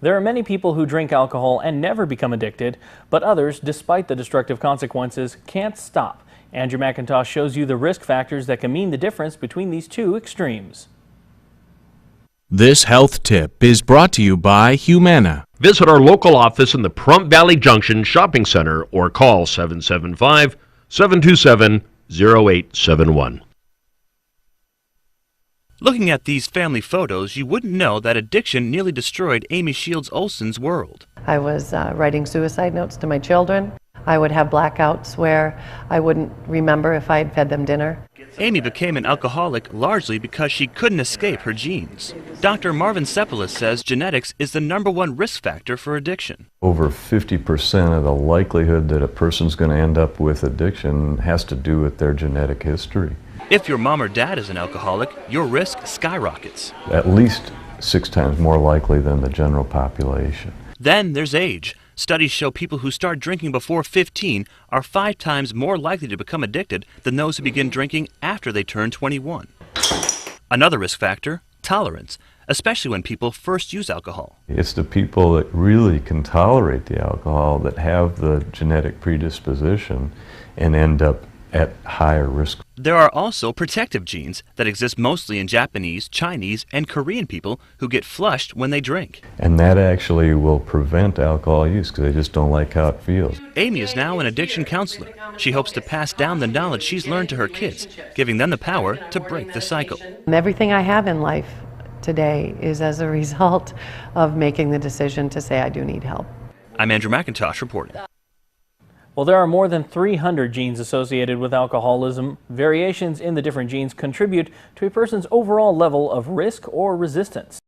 There are many people who drink alcohol and never become addicted, but others, despite the destructive consequences, can't stop. Andrew McIntosh shows you the risk factors that can mean the difference between these two extremes. This health tip is brought to you by Humana. Visit our local office in the Pahrump Valley Junction Shopping Center or call 775-727-0871. Looking at these family photos, you wouldn't know that addiction nearly destroyed Amy Shields Olsen's world. I was writing suicide notes to my children. I would have blackouts where I wouldn't remember if I had fed them dinner. Amy became an alcoholic largely because she couldn't escape her genes. Dr. Marvin Sepelis says genetics is the #1 risk factor for addiction. Over 50% of the likelihood that a person's going to end up with addiction has to do with their genetic history. If your mom or dad is an alcoholic, your risk skyrockets. At least 6 times more likely than the general population. Then there's age. Studies show people who start drinking before 15 are 5 times more likely to become addicted than those who begin drinking after they turn 21. Another risk factor, tolerance, especially when people first use alcohol. It's the people that really can tolerate the alcohol that have the genetic predisposition and end up at higher risk. There are also protective genes that exist mostly in Japanese, Chinese, and Korean people who get flushed when they drink. And that actually will prevent alcohol use because they just don't like how it feels. Amy is now an addiction counselor. She hopes to pass down the knowledge she's learned to her kids, giving them the power to break the cycle. Everything I have in life today is as a result of making the decision to say I do need help. I'm Andrew McIntosh reporting. Well, there are more than 300 genes associated with alcoholism. Variations in the different genes contribute to a person's overall level of risk or resistance.